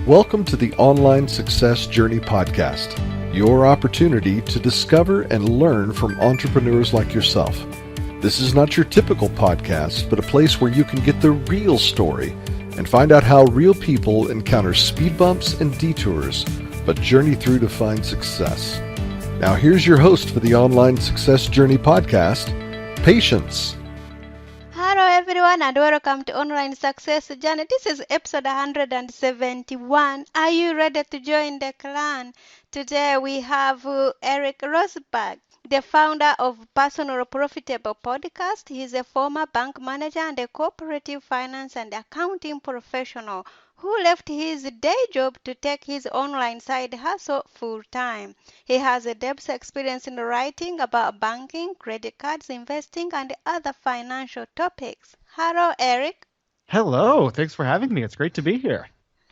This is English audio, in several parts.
Welcome to the Online Success Journey podcast, your opportunity to discover and learn from entrepreneurs like yourself. This is not your typical podcast, but a place where you can get the real story and find out how real people encounter speed bumps and detours, but journey through to find success. Now here's your host for the Online Success Journey podcast, Patience. Hello everyone and welcome to Online Success Journey. This is episode 171. Are you ready to join the clan? Today we have Eric Rosenberg, the founder of Personal Profitable Podcast. He's a former bank manager and a cooperative finance and accounting professional who left his day job to take his online side hustle full time. He has a depth experience in writing about banking, credit cards, investing, and other financial topics. Hello, Eric. Hello, thanks for having me. It's great to be here.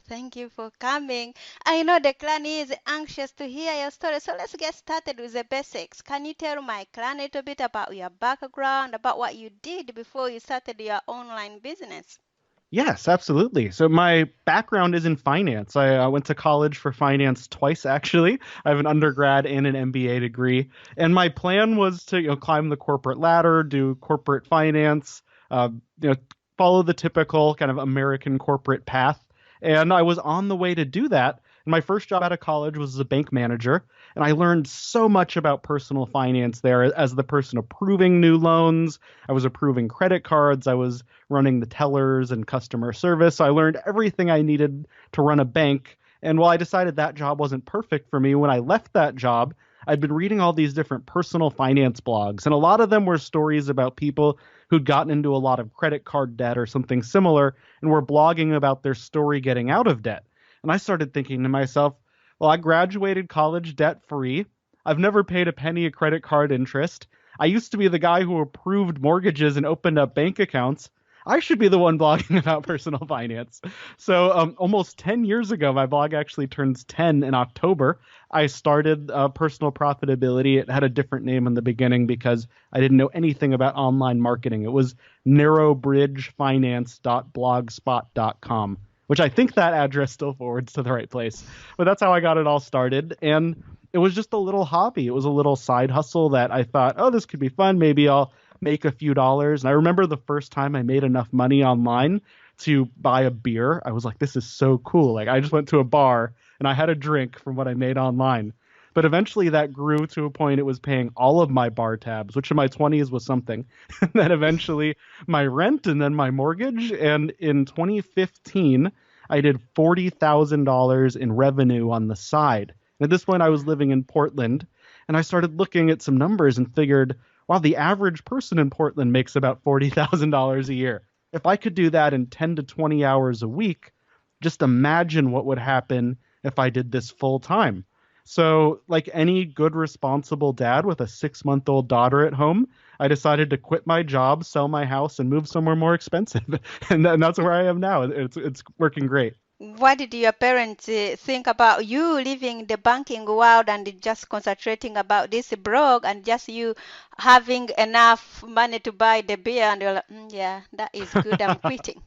Thank you for coming. I know the clan is anxious to hear your story, so let's get started with the basics. Can you tell my clan a little bit about your background, about what you did before you started your online business? Yes, absolutely. So my background is in finance. I went to college for finance twice, actually. I have an undergrad and an MBA degree. And my plan was to climb the corporate ladder, do corporate finance, follow the typical kind of American corporate path. And I was on the way to do that. And my first job out of college was as a bank manager. And I learned so much about personal finance there as the person approving new loans. I was approving credit cards. I was running the tellers and customer service. So I learned everything I needed to run a bank. And while I decided that job wasn't perfect for me, when I left that job, I'd been reading all these different personal finance blogs. And a lot of them were stories about people who'd gotten into a lot of credit card debt or something similar and were blogging about their story getting out of debt. And I started thinking to myself, well, I graduated college debt free. I've never paid a penny of credit card interest. I used to be the guy who approved mortgages and opened up bank accounts. I should be the one blogging about personal finance. So almost 10 years ago, my blog actually turns 10 in October. I started Personal Profitability. It had a different name in the beginning because I didn't know anything about online marketing. It was narrowbridgefinance.blogspot.com. which I think that address still forwards to the right place. But that's how I got it all started. And it was just a little hobby. It was a little side hustle that I thought, oh, this could be fun. Maybe I'll make a few dollars. And I remember the first time I made enough money online to buy a beer. I was like, this is so cool. Like I just went to a bar and I had a drink from what I made online. But eventually that grew to a point it was paying all of my bar tabs, which in my 20s was something. And then eventually my rent and then my mortgage. And in 2015, I did $40,000 in revenue on the side. And at this point, I was living in Portland. And I started looking at some numbers and figured, wow, the average person in Portland makes about $40,000 a year. If I could do that in 10 to 20 hours a week, just imagine what would happen if I did this full time. So like any good, responsible dad with a 6-month-old daughter at home, I decided to quit my job, sell my house, and move somewhere more expensive. And that's where I am now. It's working great. What did your parents think about you leaving the banking world and just concentrating about this blog and just you having enough money to buy the beer and you're like, yeah, that is good, I'm quitting.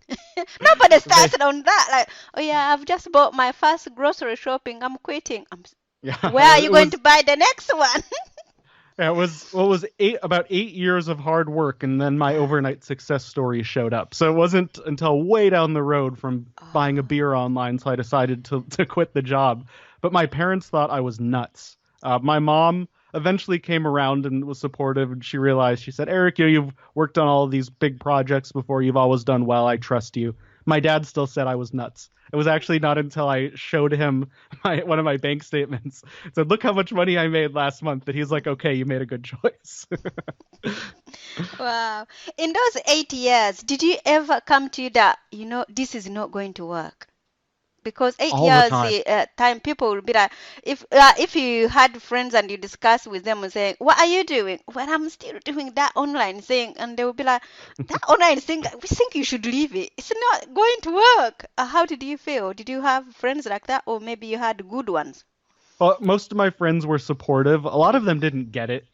Nobody started on that. Like, oh yeah, I've just bought my first grocery shopping, I'm quitting. Where are you going to buy the next one? It was about 8 years of hard work, and then my overnight success story showed up. So it wasn't until way down the road from buying a beer online, so I decided to quit the job. But my parents thought I was nuts. My mom eventually came around and was supportive, and she said, Eric, you've worked on all of these big projects before. You've always done well. I trust you. My dad still said I was nuts. It was actually not until I showed him one of my bank statements, said, look how much money I made last month, that he's like, okay, you made a good choice. Wow. In those 8 years, did you ever come to that, this is not going to work? Because 8 All years the time, people will be like, if you had friends and you discuss with them and saying, what are you doing? Well, I'm still doing that online thing. And they will be like, that online thing, we think you should leave it. It's not going to work. How did you feel? Did you have friends like that? Or maybe you had good ones? Well, most of my friends were supportive. A lot of them didn't get it.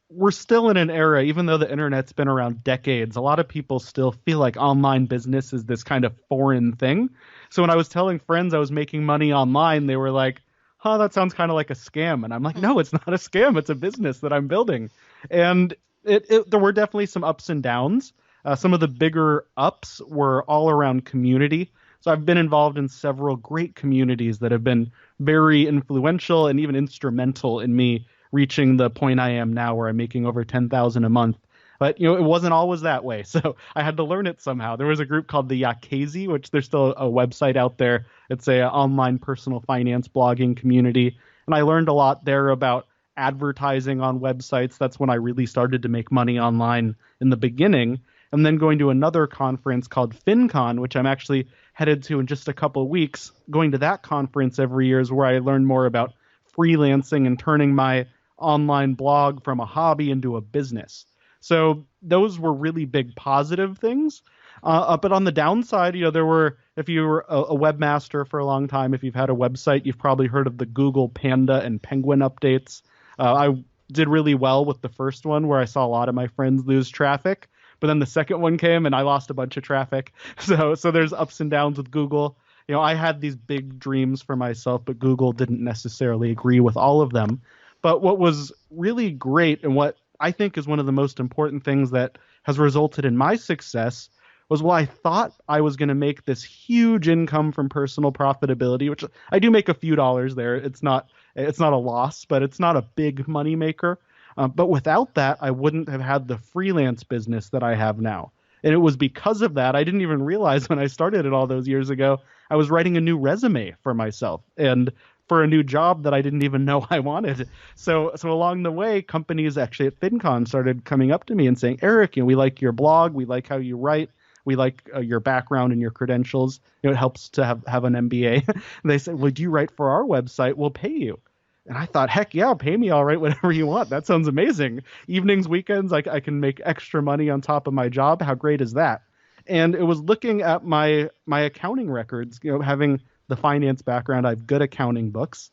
we're still in an era, even though the internet's been around decades, a lot of people still feel like online business is this kind of foreign thing. So when I was telling friends I was making money online, they were like, huh, that sounds kind of like a scam. And I'm like, no, it's not a scam. It's a business that I'm building. And there were definitely some ups and downs. Some of the bigger ups were all around community. So I've been involved in several great communities that have been very influential and even instrumental in me reaching the point I am now where I'm making over 10,000 a month. But it wasn't always that way. So I had to learn it somehow. There was a group called the Yakezzi, which there's still a website out there. It's a online personal finance blogging community. And I learned a lot there about advertising on websites. That's when I really started to make money online in the beginning. And then going to another conference called FinCon, which I'm actually headed to in just a couple of weeks. Going to that conference every year is where I learn more about freelancing and turning my online blog from a hobby into a business. So those were really big positive things. But on the downside, there were, if you were a webmaster for a long time, if you've had a website, you've probably heard of the Google Panda and Penguin updates. I did really well with the first one where I saw a lot of my friends lose traffic. But then the second one came and I lost a bunch of traffic. So there's ups and downs with Google. I had these big dreams for myself, but Google didn't necessarily agree with all of them. But what was really great and what I think is one of the most important things that has resulted in my success was, well, I thought I was going to make this huge income from personal profitability, which I do make a few dollars there. It's not a loss, but it's not a big money maker. But without that, I wouldn't have had the freelance business that I have now. And it was because of that, I didn't even realize when I started it all those years ago, I was writing a new resume for myself and for a new job that I didn't even know I wanted. So along the way, companies actually at FinCon started coming up to me and saying, Eric, we like your blog. We like how you write. We like your background and your credentials. It helps to have an MBA. And they said, would you write for our website? We'll pay you. And I thought, heck yeah, pay me. I'll write whatever you want. That sounds amazing. Evenings, weekends, I can make extra money on top of my job. How great is that? And it was looking at my accounting records, having the finance background, I have good accounting books.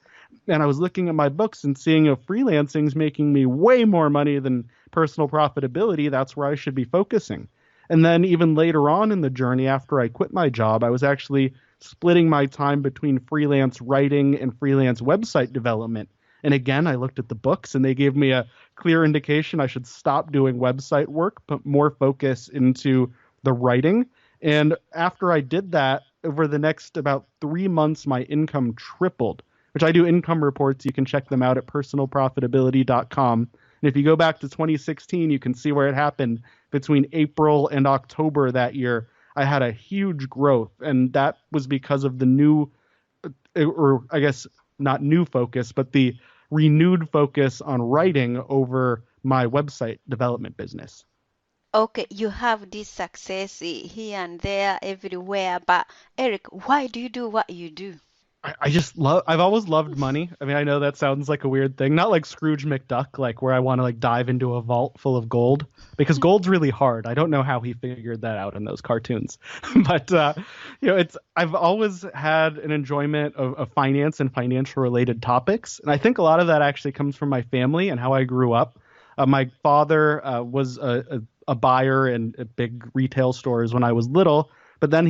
And I was looking at my books and seeing freelancing's making me way more money than personal profitability. That's where I should be focusing. And then even later on in the journey, after I quit my job, I was actually splitting my time between freelance writing and freelance website development. And again, I looked at the books and they gave me a clear indication I should stop doing website work, put more focus into the writing. And after I did that, over the next about 3 months, my income tripled, which I do income reports. You can check them out at personalprofitability.com. And if you go back to 2016, you can see where it happened between April and October that year. I had a huge growth, and that was because of the new, or I guess not new focus, but the renewed focus on writing over my website development business. Okay, you have this success here and there, everywhere, but Eric, why do you do what you do? I've always loved money. I mean, I know that sounds like a weird thing, not like Scrooge McDuck, like where I want to dive into a vault full of gold, because gold's really hard. I don't know how he figured that out in those cartoons, but I've always had an enjoyment of finance and financial related topics. And I think a lot of that actually comes from my family and how I grew up. My father was a buyer in big retail stores when I was little, but then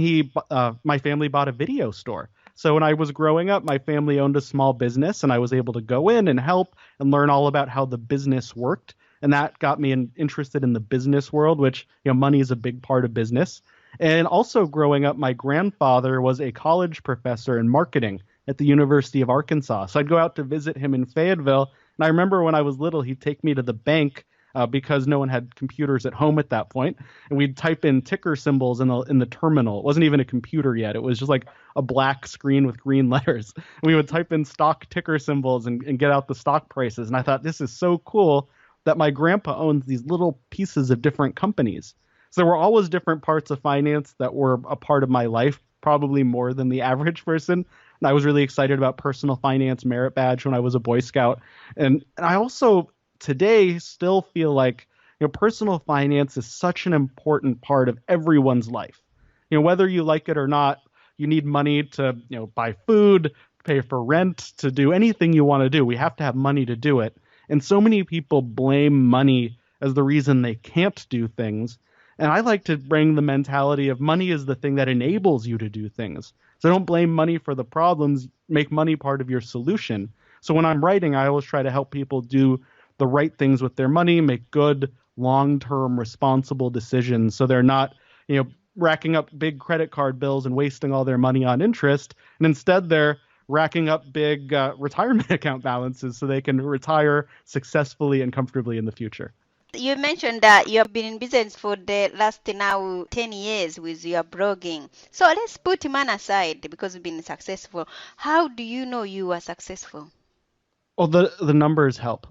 my family bought a video store. So when I was growing up, my family owned a small business and I was able to go in and help and learn all about how the business worked. And that got me interested in the business world, which, money is a big part of business. And also growing up, my grandfather was a college professor in marketing at the University of Arkansas. So I'd go out to visit him in Fayetteville. And I remember when I was little, he'd take me to the bank because no one had computers at home at that point. And we'd type in ticker symbols in the terminal. It wasn't even a computer yet. It was just like a black screen with green letters. And we would type in stock ticker symbols and get out the stock prices. And I thought, this is so cool that my grandpa owns these little pieces of different companies. So there were always different parts of finance that were a part of my life, probably more than the average person. And I was really excited about personal finance merit badge when I was a Boy Scout. And I also today still feel like personal finance is such an important part of everyone's life. Whether you like it or not, you need money to buy food, pay for rent, to do anything you want to do. We have to have money to do it. And so many people blame money as the reason they can't do things. And I like to bring the mentality of money is the thing that enables you to do things. So don't blame money for the problems, make money part of your solution. So when I'm writing, I always try to help people do the right things with their money, make good, long-term, responsible decisions so they're not, racking up big credit card bills and wasting all their money on interest. And instead, they're racking up big retirement account balances so they can retire successfully and comfortably in the future. You mentioned that you have been in business for the last now 10 years with your blogging. So let's put man aside because you've been successful. How do you know you are successful? Well, the numbers help.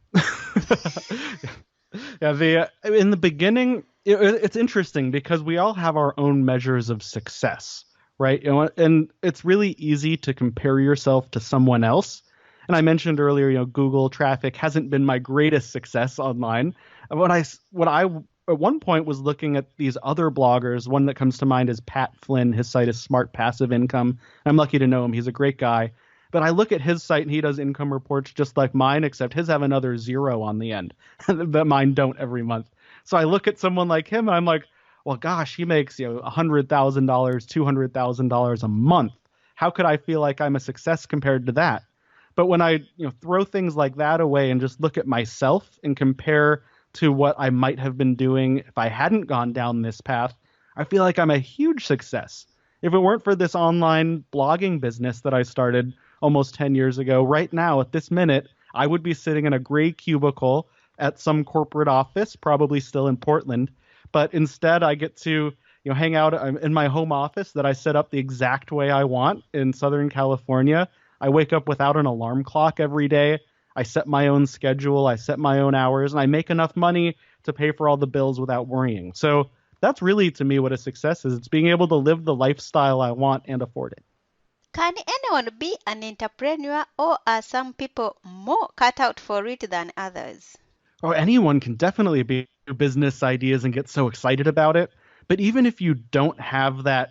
Yeah, in the beginning, it's interesting because we all have our own measures of success, right? And it's really easy to compare yourself to someone else. And I mentioned earlier, Google traffic hasn't been my greatest success online. What I at one point was looking at these other bloggers. One that comes to mind is Pat Flynn. His site is Smart Passive Income. I'm lucky to know him. He's a great guy. But I look at his site and he does income reports just like mine, except his have another zero on the end that mine don't every month. So I look at someone like him and I'm like, well, gosh, he makes $100,000, $200,000 a month. How could I feel like I'm a success compared to that? But when I throw things like that away and just look at myself and compare to what I might have been doing if I hadn't gone down this path, I feel like I'm a huge success. If it weren't for this online blogging business that I started almost 10 years ago, right now at this minute, I would be sitting in a gray cubicle at some corporate office, probably still in Portland. But instead, I get to hang out in my home office that I set up the exact way I want in Southern California. I wake up without an alarm clock every day. I set my own schedule. I set my own hours, and I make enough money to pay for all the bills without worrying. So that's really, to me, what a success is. It's being able to live the lifestyle I want and afford it. Can anyone be an entrepreneur, or are some people more cut out for it than others? Oh, anyone can definitely be business ideas and get so excited about it. But even if you don't have that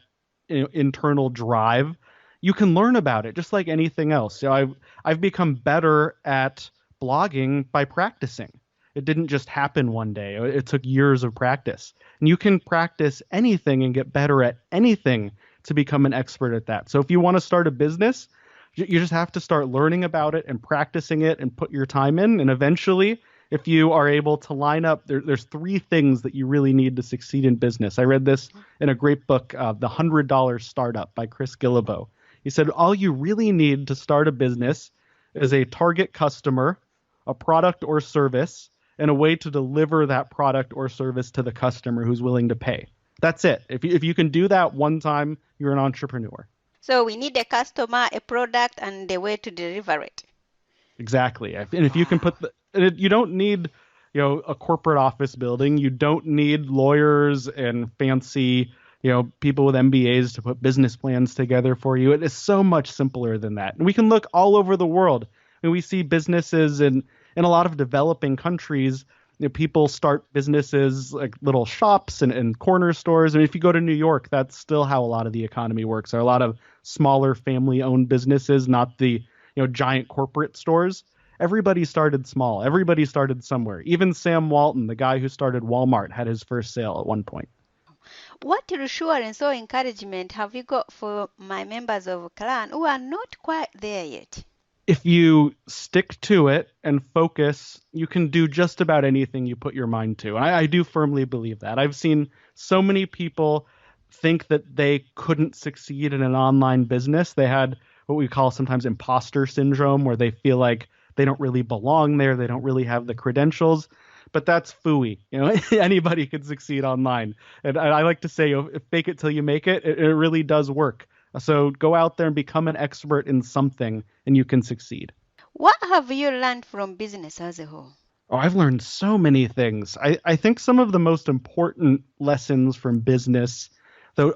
internal drive, you can learn about it just like anything else. I've become better at blogging by practicing. It didn't just happen one day. It took years of practice. And you can practice anything and get better at anything to become an expert at that. So if you want to start a business, you just have to start learning about it and practicing it and put your time in. And eventually, if you are able to line up, there's 3 things that you really need to succeed in business. I read this in a great book, The $100 Startup by Chris Guillebeau. He said, all you really need to start a business is a target customer, a product or service, and a way to deliver that product or service to the customer who's willing to pay. That's it. If you can do that one time, you're an entrepreneur. So we need a customer, a product, and a way to deliver it. Exactly. And if you can you don't need, a corporate office building. You don't need lawyers and fancy, people with MBAs to put business plans together for you. It is so much simpler than that. And we can look all over the world. And we see businesses in a lot of developing countries. People start businesses like little shops and corner stores. And if you go to New York, that's still how a lot of the economy works. There are a lot of smaller family-owned businesses, not the giant corporate stores. Everybody started small. Everybody started somewhere. Even Sam Walton, the guy who started Walmart, had his first sale at one point. What reassurance or encouragement have you got for my members of Clan who are not quite there yet? If you stick to it and focus, you can do just about anything you put your mind to. And I do firmly believe that. I've seen so many people think that they couldn't succeed in an online business. They had what we call sometimes imposter syndrome, where they feel like they don't really belong there. They don't really have the credentials. But that's phooey. Anybody can succeed online. And I like to say, fake it till you make it. It really does work. So go out there and become an expert in something, and you can succeed. What have you learned from business as a whole? Oh, I've learned so many things. I think some of the most important lessons from business, though,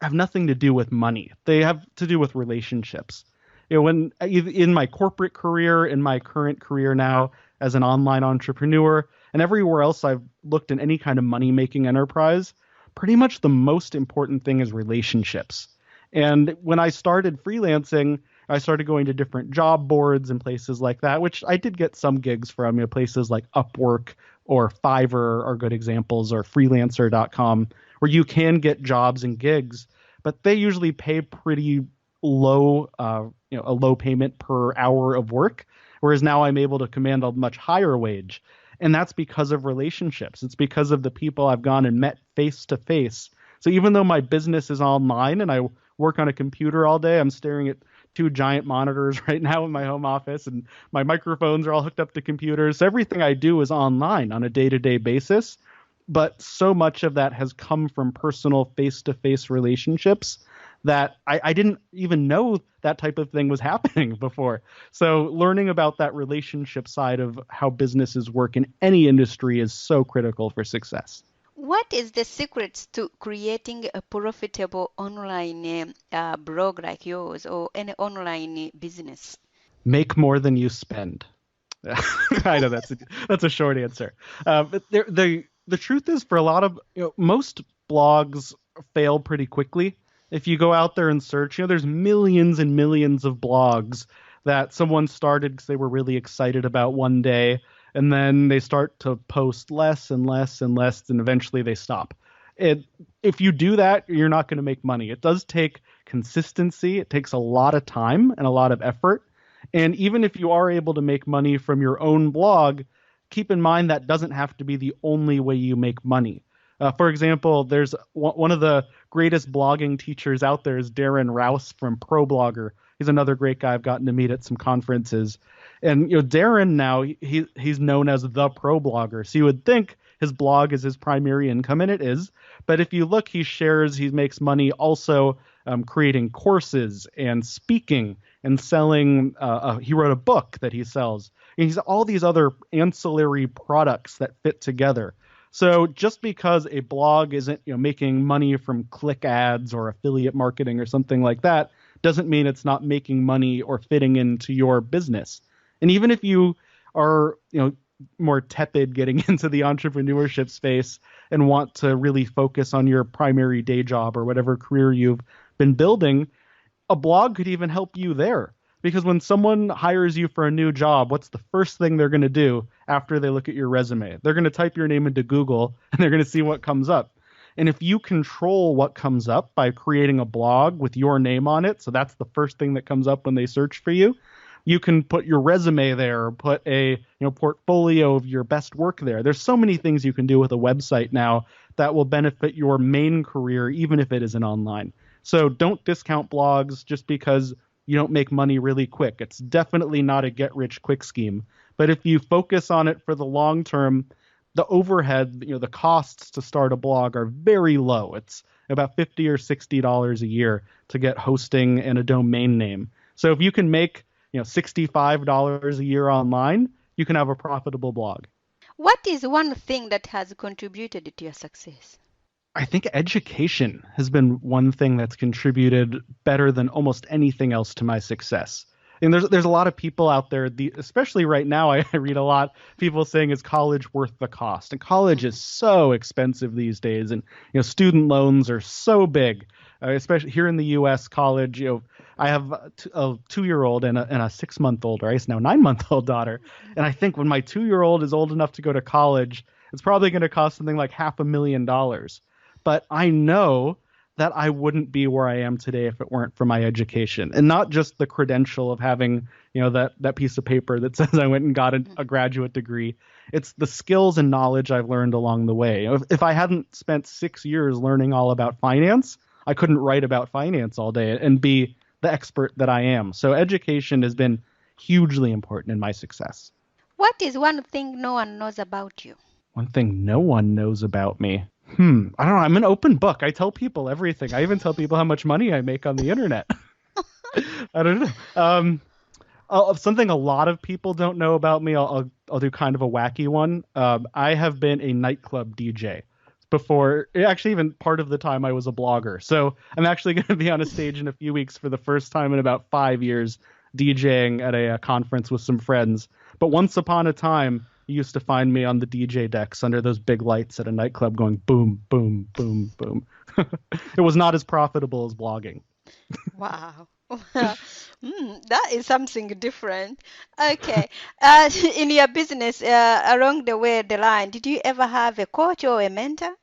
have nothing to do with money. They have to do with relationships. When in my corporate career, in my current career now as an online entrepreneur, and everywhere else I've looked in any kind of money-making enterprise, pretty much the most important thing is relationships. And when I started freelancing, I started going to different job boards and places like that, which I did get some gigs from, places like Upwork or Fiverr are good examples, or freelancer.com, where you can get jobs and gigs, but they usually pay pretty low, a low payment per hour of work. Whereas now I'm able to command a much higher wage. And that's because of relationships. It's because of the people I've gone and met face to face. So even though my business is online and I work on a computer all day, I'm staring at two giant monitors right now in my home office, and my microphones are all hooked up to computers. So everything I do is online on a day-to-day basis. But so much of that has come from personal face-to-face relationships that I didn't even know that type of thing was happening before. So learning about that relationship side of how businesses work in any industry is so critical for success. What is the secret to creating a profitable online blog like yours or any online business? Make more than you spend. I know that's a short answer. But the truth is, for a lot of most blogs fail pretty quickly. If you go out there and search, there's millions and millions of blogs that someone started because they were really excited about one day, and then they start to post less and less and less, and eventually they stop. If you do that, you're not going to make money. It does take consistency. It takes a lot of time and a lot of effort. And even if you are able to make money from your own blog, keep in mind that doesn't have to be the only way you make money. For example, there's one of the greatest blogging teachers out there is Darren Rouse from ProBlogger. He's another great guy I've gotten to meet at some conferences. And Darren now, he's known as the ProBlogger. So you would think his blog is his primary income, and it is. But if you look, he makes money also creating courses and speaking and selling. He wrote a book that he sells. And he's all these other ancillary products that fit together. So just because a blog isn't making money from click ads or affiliate marketing or something like that doesn't mean it's not making money or fitting into your business. And even if you are more tepid getting into the entrepreneurship space and want to really focus on your primary day job or whatever career you've been building, a blog could even help you there. Because when someone hires you for a new job, what's the first thing they're going to do after they look at your resume? They're going to type your name into Google and they're going to see what comes up. And if you control what comes up by creating a blog with your name on it, so that's the first thing that comes up when they search for you, you can put your resume there, or put a portfolio of your best work there. There's so many things you can do with a website now that will benefit your main career, even if it isn't online. So don't discount blogs just because you don't make money really quick. It's definitely not a get-rich-quick scheme. But if you focus on it for the long term, the overhead, the costs to start a blog are very low. It's about $50 or $60 a year to get hosting and a domain name. So if you can make $65 a year online, you can have a profitable blog. What is one thing that has contributed to your success? I think education has been one thing that's contributed better than almost anything else to my success. And there's a lot of people out there, especially right now, I read a lot people saying, is college worth the cost? And college is so expensive these days, and student loans are so big, especially here in the U.S. College. I have a 2-year-old and a 6-month-old, or I guess now 9-month-old daughter, and I think when my 2-year-old is old enough to go to college, it's probably going to cost something like $500,000. But I know that I wouldn't be where I am today if it weren't for my education, and not just the credential of having, that piece of paper that says I went and got a graduate degree. It's the skills and knowledge I've learned along the way. If I hadn't spent 6 years learning all about finance, I couldn't write about finance all day and be the expert that I am. So education has been hugely important in my success. What is one thing no one knows about you? One thing no one knows about me. I don't know. I'm an open book. I tell people everything. I even tell people how much money I make on the internet. I don't know. Something a lot of people don't know about me. I'll do kind of a wacky one. I have been a nightclub DJ before. Actually, even part of the time I was a blogger. So I'm actually going to be on a stage in a few weeks for the first time in about 5 years, DJing at a conference with some friends. But once upon a time, you used to find me on the DJ decks under those big lights at a nightclub going boom, boom, boom, boom. It was not as profitable as blogging. Wow. That is something different. Okay. In your business, along the line, did you ever have a coach or a mentor?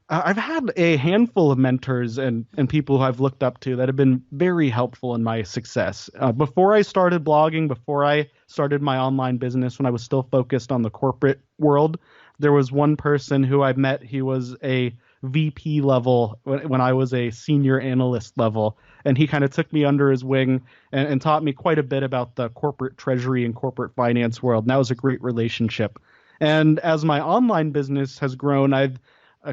I've had a handful of mentors and people who I've looked up to that have been very helpful in my success. Before I started blogging, before I started my online business, when I was still focused on the corporate world, there was one person who I met. He was a VP level when I was a senior analyst level. And he kind of took me under his wing and taught me quite a bit about the corporate treasury and corporate finance world. And that was a great relationship. And as my online business has grown, I've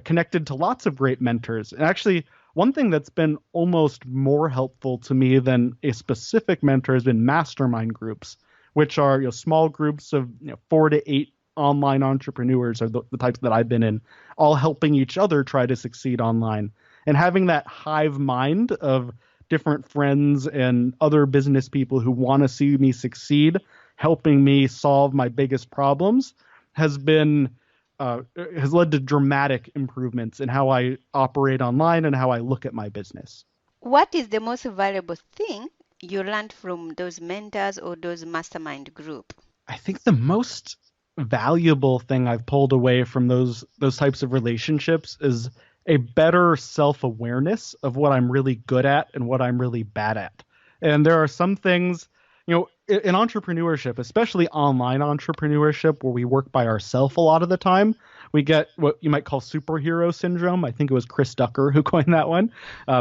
connected to lots of great mentors. And actually, one thing that's been almost more helpful to me than a specific mentor has been mastermind groups, which are small groups of 4 to 8 online entrepreneurs are the types that I've been in, all helping each other try to succeed online. And having that hive mind of different friends and other business people who want to see me succeed, helping me solve my biggest problems, has led to dramatic improvements in how I operate online and how I look at my business. What is the most valuable thing you learned from those mentors or those mastermind group? I think the most valuable thing I've pulled away from those types of relationships is a better self-awareness of what I'm really good at and what I'm really bad at. And there are some things, in entrepreneurship, especially online entrepreneurship, where we work by ourselves a lot of the time, we get what you might call superhero syndrome. I think it was Chris Ducker who coined that one.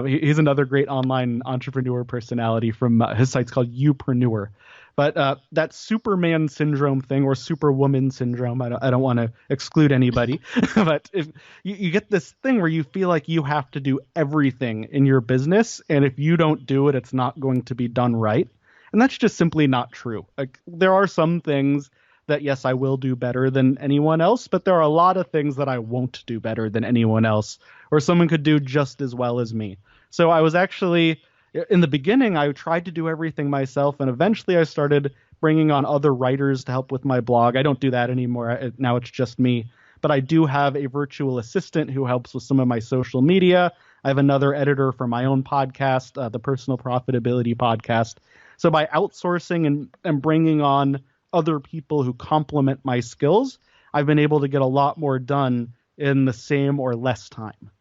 He's another great online entrepreneur personality from his site's called Upreneur. But that Superman syndrome thing, or Superwoman syndrome, I don't want to exclude anybody, but if you get this thing where you feel like you have to do everything in your business, and if you don't do it, it's not going to be done right. And that's just simply not true. Like, there are some things that, yes, I will do better than anyone else, but there are a lot of things that I won't do better than anyone else, or someone could do just as well as me. So I was actually, in the beginning, I tried to do everything myself, and eventually I started bringing on other writers to help with my blog. I don't do that anymore. Now it's just me. But I do have a virtual assistant who helps with some of my social media. I have another editor for my own podcast, the Personal Profitability Podcast. So by outsourcing and bringing on other people who complement my skills, I've been able to get a lot more done in the same or less time.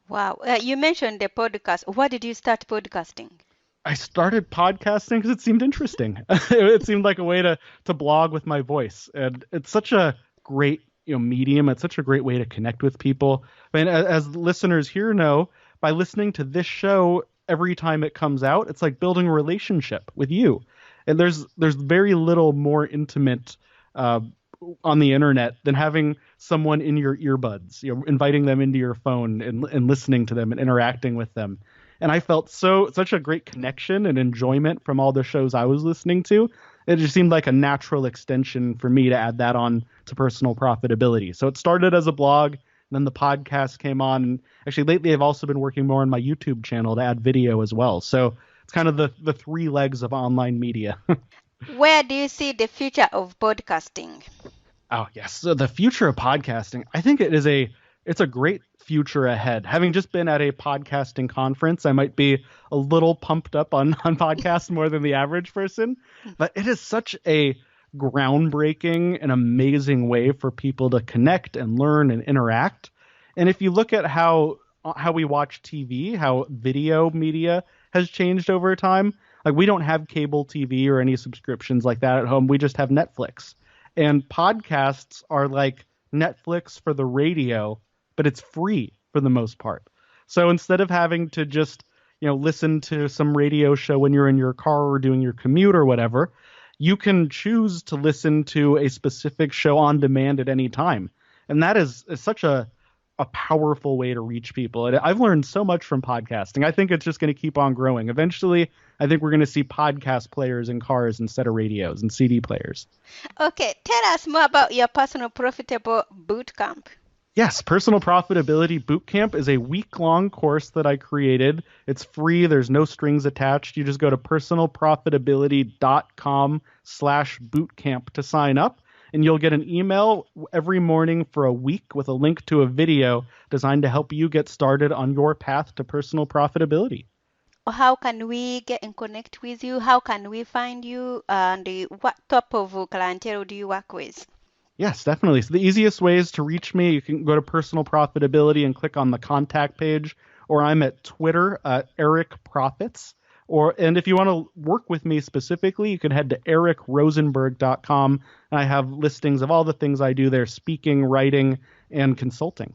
Wow. You mentioned the podcast. Why did you start podcasting? I started podcasting because it seemed interesting. It seemed like a way to blog with my voice. And it's such a great medium. It's such a great way to connect with people. I mean, as listeners here know, by listening to this show every time it comes out, it's like building a relationship with you. And there's very little more intimate on the internet than having someone in your earbuds, inviting them into your phone and listening to them and interacting with them. And I felt such a great connection and enjoyment from all the shows I was listening to. It just seemed like a natural extension for me to add that on to Personal Profitability. So it started as a blog, and then the podcast came on. And actually, lately I've also been working more on my YouTube channel to add video as well. So it's kind of the 3 legs of online media. Where do you see the future of podcasting? Oh, yes. So the future of podcasting, I think it's a great future ahead. Having just been at a podcasting conference, I might be a little pumped up on podcasts more than the average person, but it is such a groundbreaking and amazing way for people to connect and learn and interact. And if you look at how we watch TV, how video media has changed over time, like, we don't have cable TV or any subscriptions like that at home. We just have Netflix. And podcasts are like Netflix for the radio, but it's free for the most part. So instead of having to just, listen to some radio show when you're in your car or doing your commute or whatever, you can choose to listen to a specific show on demand at any time. And that is such a powerful way to reach people. And I've learned so much from podcasting. I think it's just going to keep on growing. Eventually, I think we're going to see podcast players in cars instead of radios and CD players. Okay, tell us more about your Personal Profitable Bootcamp. Yes, Personal Profitability Bootcamp is a week-long course that I created. It's free. There's no strings attached. You just go to personalprofitability.com/bootcamp to sign up. And you'll get an email every morning for a week with a link to a video designed to help you get started on your path to personal profitability. how can we get in connect with you? How can we find you? And what type of clientele do you work with? Yes, definitely. So the easiest way is to reach me. You can go to Personal Profitability and click on the contact page, or I'm at Twitter, Eric Profits. And if you want to work with me specifically, you can head to ericrosenberg.com. And I have listings of all the things I do there: speaking, writing, and consulting.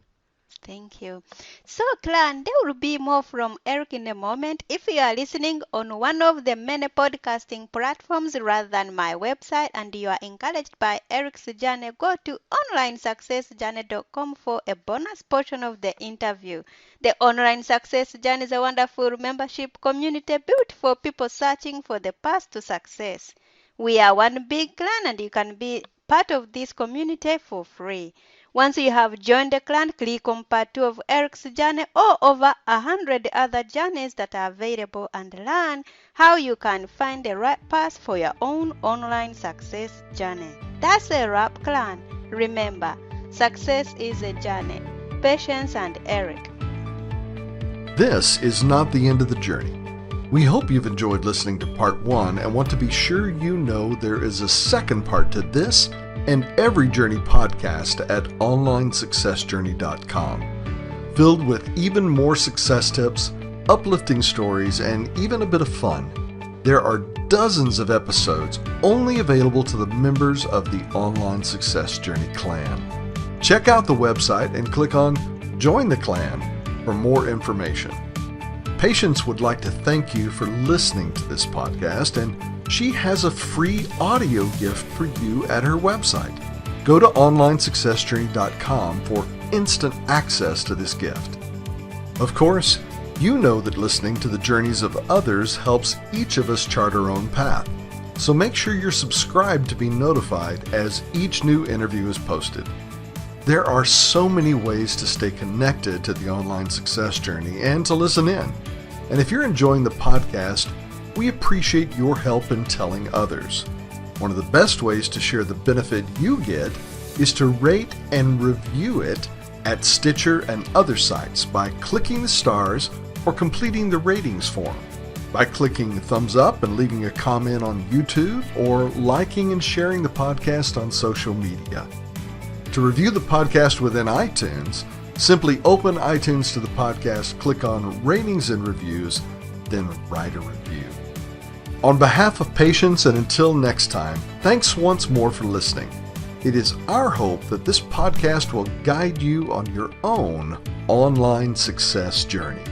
Thank you. So, clan, there will be more from Eric in a moment. If you are listening on one of the many podcasting platforms rather than my website and you are encouraged by Eric's journey, go to onlinesuccessjourney.com for a bonus portion of the interview. The Online Success Journey is a wonderful membership community built for people searching for the path to success. We are one big clan and you can be part of this community for free. Once you have joined the clan, click on part 2 of Eric's journey or over 100 other journeys that are available and learn how you can find the right path for your own online success journey. That's a wrap, clan. Remember, success is a journey. Patience and Eric. This is not the end of the journey. We hope you've enjoyed listening to part 1 and want to be sure you know there is a second part to this and every journey podcast at onlinesuccessjourney.com, filled with even more success tips, uplifting stories, and even a bit of fun. There are dozens of episodes only available to the members of the Online Success Journey clan. Check out the website and click on Join the Clan for more information. Patience would like to thank you for listening to this podcast, and she has a free audio gift for you at her website. Go to onlinesuccessjourney.com for instant access to this gift. Of course, you know that listening to the journeys of others helps each of us chart our own path. So make sure you're subscribed to be notified as each new interview is posted. There are so many ways to stay connected to the Online Success Journey and to listen in. And if you're enjoying the podcast, we appreciate your help in telling others. One of the best ways to share the benefit you get is to rate and review it at Stitcher and other sites by clicking the stars or completing the ratings form, by clicking thumbs up and leaving a comment on YouTube, or liking and sharing the podcast on social media. To review the podcast within iTunes, simply open iTunes to the podcast, click on Ratings and Reviews, then write a review. On behalf of Patience, and until next time, thanks once more for listening. It is our hope that this podcast will guide you on your own online success journey.